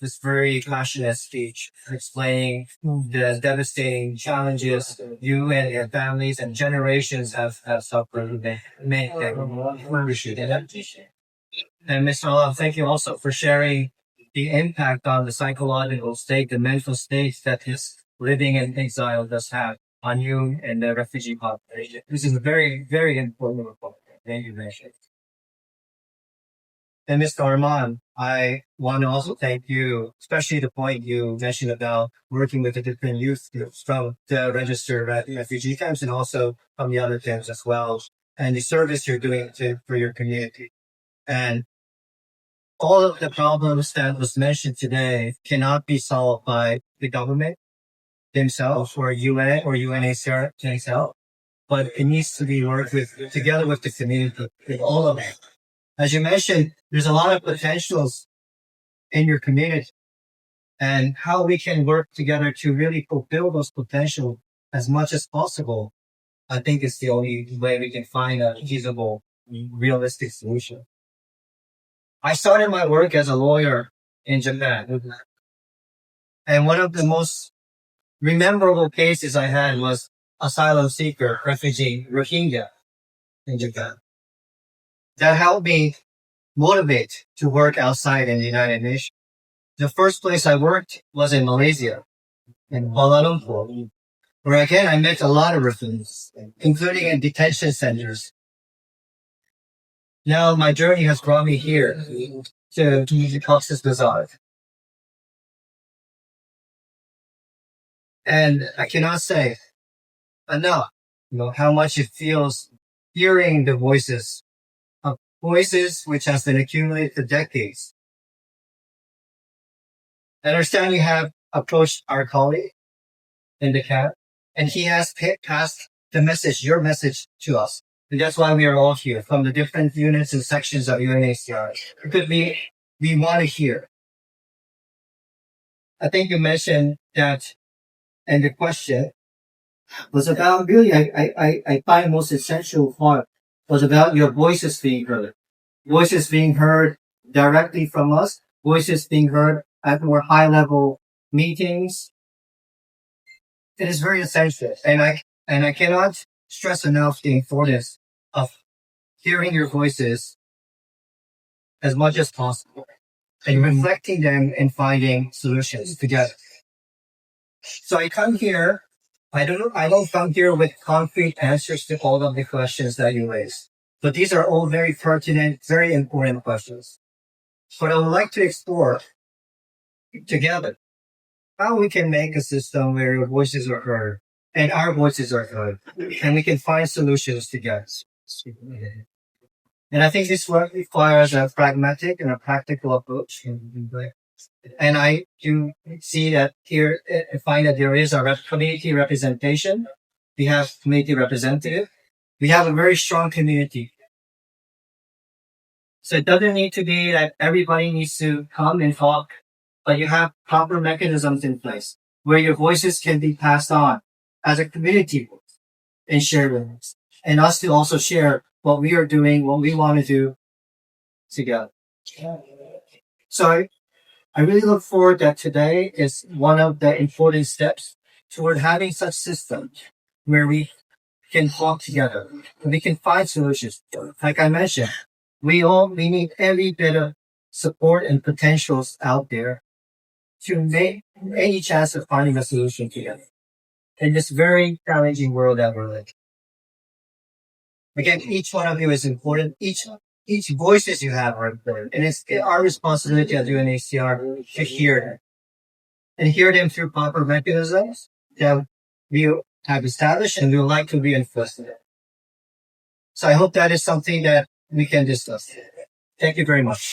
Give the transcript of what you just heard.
this very passionate speech explaining the devastating challenges you and your families and generations have suffered. Appreciate it. And Mr. Alam, thank you also for sharing the impact on the psychological state, the mental state that this living in exile does have on you and the refugee population. This is a very, very important report. Thank you, mentioned. And Mr. Arman, I want to also thank you, especially the point you mentioned about working with the different youth groups from the registered refugee camps and also from the other camps as well, and the service you're doing for your community. And all of the problems that was mentioned today cannot be solved by the government themselves or UN or UNHCR themselves, but it needs to be worked with together with the community, with all of it. As you mentioned, there's a lot of potentials in your community, and how we can work together to really fulfill those potential as much as possible, I think is the only way we can find a feasible, realistic solution. I started my work as a lawyer in Japan, and one of the most memorable cases I had was asylum seeker, refugee, Rohingya in Japan. That helped me motivate to work outside in the United Nations. The first place I worked was in Malaysia, in Kuala Lumpur, where again I met a lot of refugees, including in detention centers. Now my journey has brought me here to Cox's Bazar. And I cannot say enough, how much it feels hearing the voices which has been accumulated for decades. I understand you have approached our colleague in the camp, and he has passed the message, your message, to us. And that's why we are all here from the different units and sections of UNHCR. Because we want to hear. I think you mentioned that, and the question was about really, I find most essential part was about your voices being heard. Voices being heard directly from us, voices being heard at more high level meetings. It is very essential. And I cannot stress enough the importance of hearing your voices as much as possible and reflecting them and finding solutions together. So I come here, I don't come here with concrete answers to all of the questions that you raised. But these are all very pertinent, very important questions. But I would like to explore together how we can make a system where your voices are heard and our voices are heard, and we can find solutions together. And I think this work requires a pragmatic and a practical approach. And I do see that here, I find that there is a community representation. We have community representative. We have a very strong community. So it doesn't need to be that everybody needs to come and talk, but you have proper mechanisms in place where your voices can be passed on as a community and shared with us. And us to also share what we are doing, what we want to do together. So I really look forward that today is one of the important steps toward having such systems where we can talk together and we can find solutions. Like I mentioned, we need every bit of support and potentials out there to make any chance of finding a solution together in this very challenging world that we're in. Again, each one of you is important. Each voices you have are important. And it's our responsibility as UNHCR to hear them. And hear them through proper mechanisms that we have established and we would like to reinforce it. So I hope that is something that we can discuss. Thank you very much.